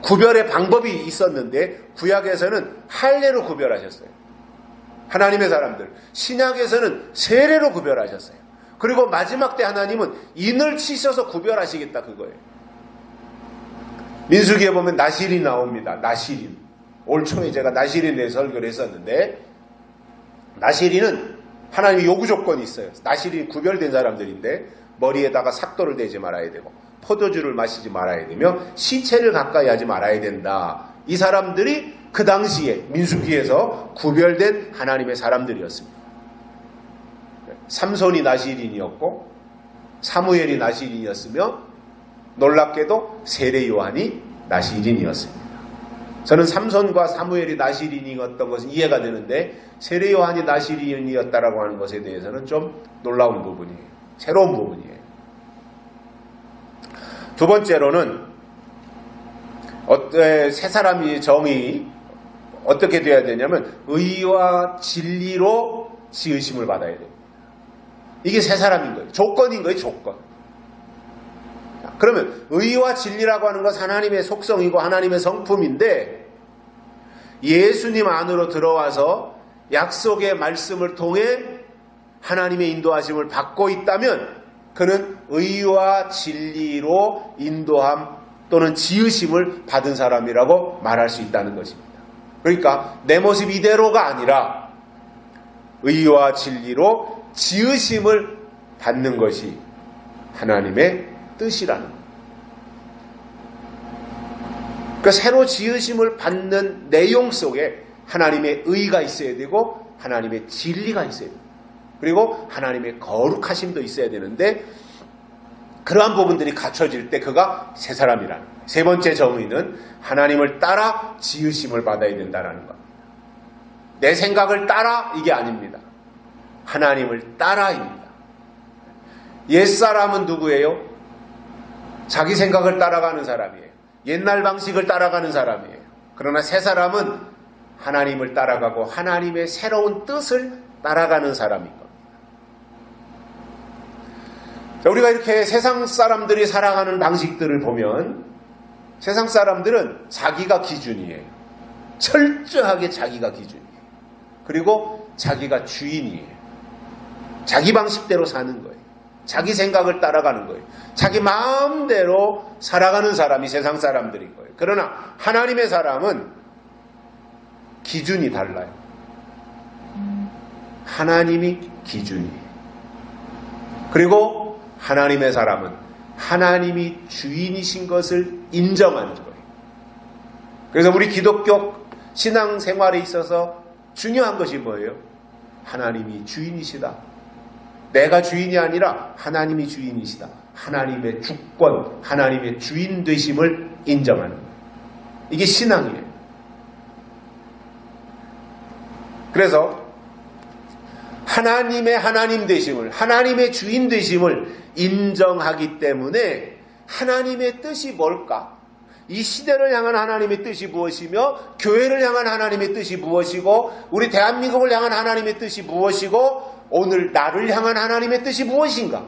Speaker 1: 구별의 방법이 있었는데 구약에서는 할례로 구별하셨어요. 하나님의 사람들. 신약에서는 세례로 구별하셨어요. 그리고 마지막 때 하나님은 인을 치셔서 구별하시겠다 그거예요. 민수기에 보면 나실이 나옵니다. 나실인. 올 초에 제가 나실인에 설교를 했었는데 나실인은 하나님의 요구 조건이 있어요. 나실인이 구별된 사람들인데 머리에다가 삭도를 대지 말아야 되고 포도주를 마시지 말아야 되며 시체를 가까이 하지 말아야 된다. 이 사람들이 그 당시에 민수기에서 구별된 하나님의 사람들이었습니다. 삼손이 나실인이었고 사무엘이 나실인이었으며 놀랍게도 세례 요한이 나실인이었습니다. 저는 삼손과 사무엘이 나실인이었던 것은 이해가 되는데 세례 요한이 나실인이었다라고 하는 것에 대해서는 좀 놀라운 부분이에요. 새로운 부분이에요. 두 번째로는 새 사람이 정의 어떻게 되어야 되냐면 의와 진리로 지으심을 받아야 돼요. 이게 새 사람인 거예요. 조건인 거예요. 조건. 그러면 의와 진리라고 하는 것은 하나님의 속성이고 하나님의 성품인데 예수님 안으로 들어와서 약속의 말씀을 통해 하나님의 인도하심을 받고 있다면 그는 의와 진리로 인도함 또는 지으심을 받은 사람이라고 말할 수 있다는 것입니다. 그러니까 내 모습 이대로가 아니라 의와 진리로 지으심을 받는 것이 하나님의 뜻이라는 거예요. 그러니까 새로 지으심을 받는 내용 속에 하나님의 의가 있어야 되고 하나님의 진리가 있어야 돼요. 그리고 하나님의 거룩하심도 있어야 되는데 그러한 부분들이 갖춰질 때 그가 새 사람이라는 거예요. 세 번째 정의는 하나님을 따라 지으심을 받아야 된다는 겁니다. 내 생각을 따라 이게 아닙니다. 하나님을 따라입니다. 옛사람은 누구예요? 자기 생각을 따라가는 사람이에요. 옛날 방식을 따라가는 사람이에요. 그러나 새 사람은 하나님을 따라가고 하나님의 새로운 뜻을 따라가는 사람인 겁니다. 자, 우리가 이렇게 세상 사람들이 살아가는 방식들을 보면 세상 사람들은 자기가 기준이에요. 철저하게 자기가 기준이에요. 그리고 자기가 주인이에요. 자기 방식대로 사는 거예요. 자기 생각을 따라가는 거예요. 자기 마음대로 살아가는 사람이 세상 사람들인 거예요. 그러나 하나님의 사람은 기준이 달라요. 하나님이 기준이에요. 그리고 하나님의 사람은 하나님이 주인이신 것을 인정하는 거예요. 그래서 우리 기독교 신앙생활에 있어서 중요한 것이 뭐예요? 하나님이 주인이시다. 내가 주인이 아니라 하나님이 주인이시다. 하나님의 주권, 하나님의 주인 되심을 인정하는 거예요. 이게 신앙이에요. 그래서 하나님의 하나님 되심을, 하나님의 주인 되심을 인정하기 때문에 하나님의 뜻이 뭘까? 이 시대를 향한 하나님의 뜻이 무엇이며 교회를 향한 하나님의 뜻이 무엇이고 우리 대한민국을 향한 하나님의 뜻이 무엇이고 오늘 나를 향한 하나님의 뜻이 무엇인가?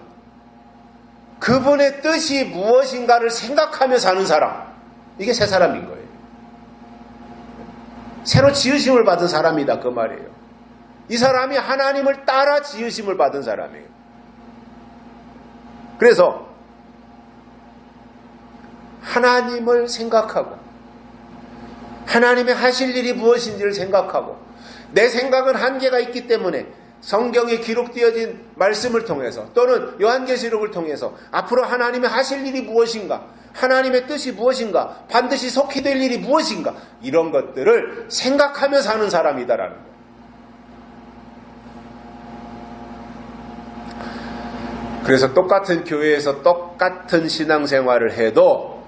Speaker 1: 그분의 뜻이 무엇인가를 생각하며 사는 사람, 이게 새 사람인 거예요. 새로 지으심을 받은 사람이다 그 말이에요. 이 사람이 하나님을 따라 지으심을 받은 사람이에요. 그래서 하나님을 생각하고 하나님의 하실 일이 무엇인지를 생각하고 내 생각은 한계가 있기 때문에 성경에 기록되어진 말씀을 통해서 또는 요한계시록을 통해서 앞으로 하나님의 하실 일이 무엇인가, 하나님의 뜻이 무엇인가, 반드시 속히 될 일이 무엇인가, 이런 것들을 생각하며 사는 사람이다라는 거예요. 그래서 똑같은 교회에서 똑같은 신앙생활을 해도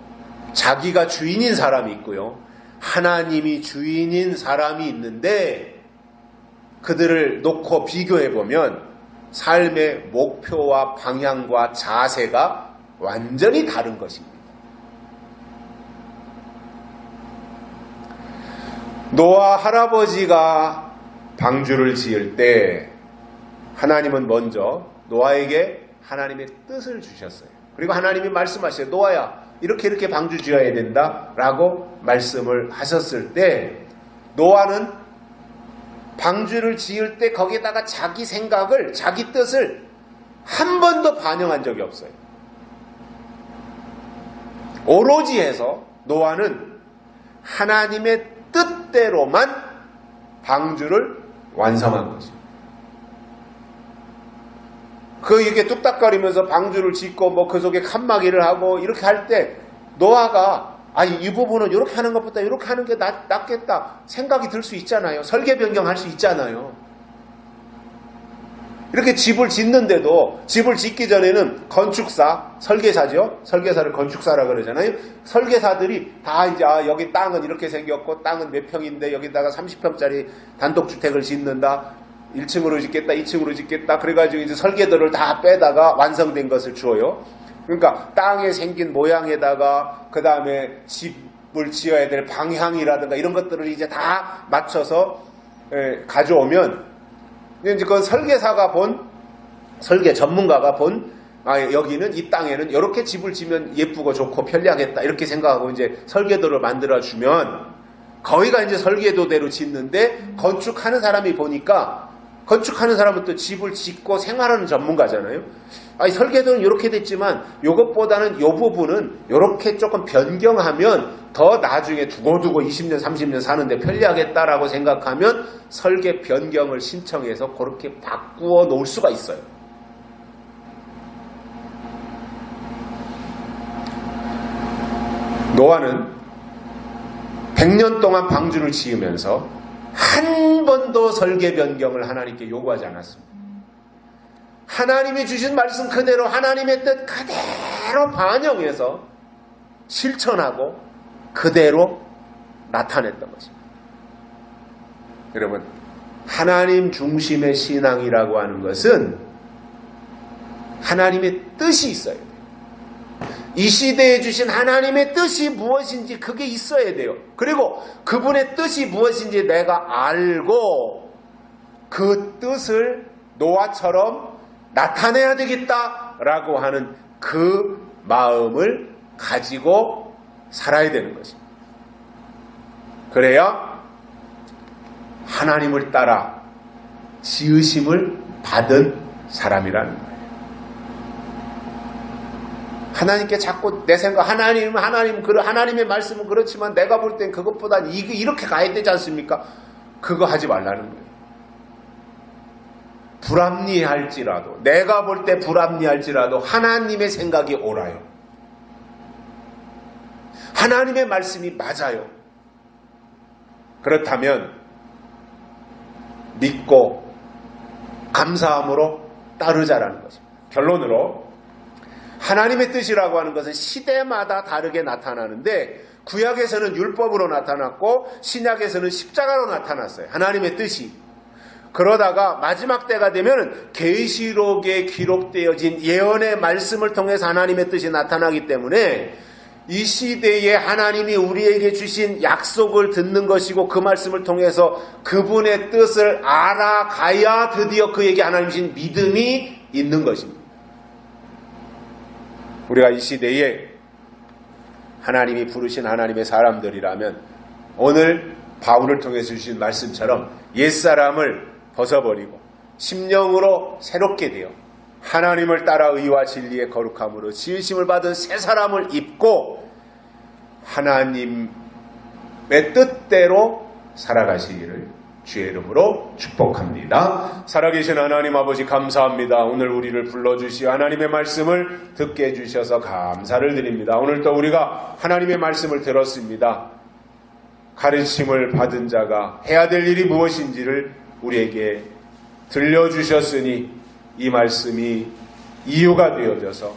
Speaker 1: 자기가 주인인 사람이 있고요, 하나님이 주인인 사람이 있는데 그들을 놓고 비교해보면 삶의 목표와 방향과 자세가 완전히 다른 것입니다. 노아 할아버지가 방주를 지을 때 하나님은 먼저 노아에게 하나님의 뜻을 주셨어요. 그리고 하나님이 말씀하셔요. 노아야, 이렇게 방주 지어야 된다 라고 말씀을 하셨을 때 노아는 방주를 지을 때 거기에다가 자기 생각을, 자기 뜻을 한 번도 반영한 적이 없어요. 오로지 해서 노아는 하나님의 뜻대로만 방주를 완성한 것입니다. 이게 뚝딱거리면서 방주를 짓고 그 속에 칸막이를 하고 이렇게 할 때 노아가 이 부분은 이렇게 하는 것보다 이렇게 하는 게 낫겠다 생각이 들 수 있잖아요. 설계 변경할 수 있잖아요. 이렇게 집을 짓는데도 집을 짓기 전에는 건축사, 설계사죠. 설계사를 건축사라 그러잖아요. 설계사들이 다 이제 여기 땅은 이렇게 생겼고 땅은 몇 평인데 여기다가 30평짜리 단독주택을 짓는다. 1층으로 짓겠다, 2층으로 짓겠다. 그래가지고 이제 설계도를 다 빼다가 완성된 것을 주어요. 그러니까 땅에 생긴 모양에다가 그 다음에 집을 지어야 될 방향이라든가 이런 것들을 이제 다 맞춰서 가져오면 이제 그건 설계사가 설계 전문가가 여기는 이 땅에는 이렇게 집을 지면 예쁘고 좋고 편리하겠다 이렇게 생각하고 이제 설계도를 만들어주면 거기가 이제 설계도대로 짓는데 건축하는 사람이 보니까 건축하는 사람은 또 집을 짓고 생활하는 전문가잖아요. 설계도는 이렇게 됐지만 이것보다는 이 부분은 이렇게 조금 변경하면 더 나중에 두고두고 20년, 30년 사는데 편리하겠다라고 생각하면 설계 변경을 신청해서 그렇게 바꾸어 놓을 수가 있어요. 노아는 100년 동안 방주를 지으면서 한 번도 설계 변경을 하나님께 요구하지 않았습니다. 하나님이 주신 말씀 그대로 하나님의 뜻 그대로 반영해서 실천하고 그대로 나타냈던 것입니다. 여러분, 하나님 중심의 신앙이라고 하는 것은 하나님의 뜻이 있어야 돼요. 이 시대에 주신 하나님의 뜻이 무엇인지 그게 있어야 돼요. 그리고 그분의 뜻이 무엇인지 내가 알고 그 뜻을 노아처럼 나타내야 되겠다라고 하는 그 마음을 가지고 살아야 되는 것입니다. 그래야 하나님을 따라 지으심을 받은 사람이라는 거예요. 하나님께 자꾸 내 생각, 하나님의 말씀은 그렇지만 내가 볼 땐 그것보단 이렇게 가야 되지 않습니까? 그거 하지 말라는 거예요. 불합리할지라도, 내가 볼 때 불합리할지라도 하나님의 생각이 옳아요. 하나님의 말씀이 맞아요. 그렇다면 믿고 감사함으로 따르자라는 것입니다. 결론으로 하나님의 뜻이라고 하는 것은 시대마다 다르게 나타나는데 구약에서는 율법으로 나타났고 신약에서는 십자가로 나타났어요. 하나님의 뜻이. 그러다가 마지막 때가 되면 계시록에 기록되어진 예언의 말씀을 통해서 하나님의 뜻이 나타나기 때문에 이 시대에 하나님이 우리에게 주신 약속을 듣는 것이고 그 말씀을 통해서 그분의 뜻을 알아가야 드디어 그에게 하나님 주신 믿음이 있는 것입니다. 우리가 이 시대에 하나님이 부르신 하나님의 사람들이라면 오늘 바울을 통해서 주신 말씀처럼 옛사람을 벗어버리고 심령으로 새롭게 되어 하나님을 따라 의와 진리의 거룩함으로 지으심을 받은 새 사람을 입고 하나님 뜻대로 살아가시기를 주의 이름으로 축복합니다. 살아계신 하나님 아버지 감사합니다. 오늘 우리를 불러주시어 하나님의 말씀을 듣게 해주셔서 감사를 드립니다. 오늘 또 우리가 하나님의 말씀을 들었습니다. 가르침을 받은 자가 해야 될 일이 무엇인지를 우리에게 들려주셨으니 이 말씀이 이유가 되어져서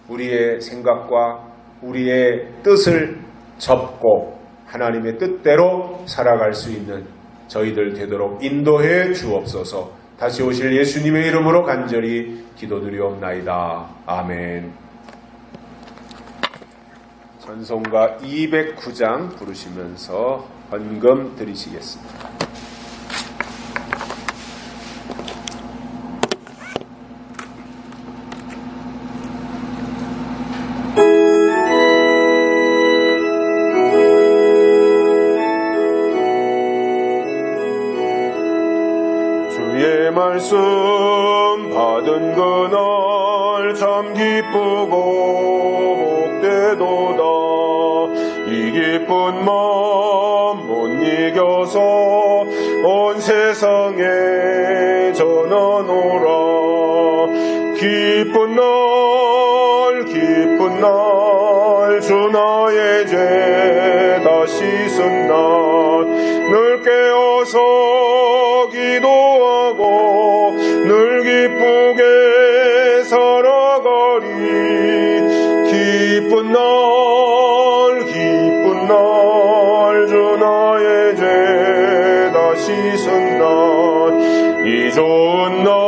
Speaker 1: 우리의 생각과 우리의 뜻을 접고 하나님의 뜻대로 살아갈 수 있는 저희들 되도록 인도해 주옵소서. 다시 오실 예수님의 이름으로 간절히 기도드리옵나이다. 아멘. 찬송가 209장 부르시면서 헌금 드리시겠습니다. 말씀 받은 그날 참 기쁘고 복되도다. 이 기쁜 마음 못 이겨서 온 세상에 전하노라. 기쁜 날 주 나의 죄 다 씻은 날 늘 깨어서 기도하고 늘 기쁘게 살아가리. 기쁜 날 주 나의 죄 다 씻은 날 이 좋은 날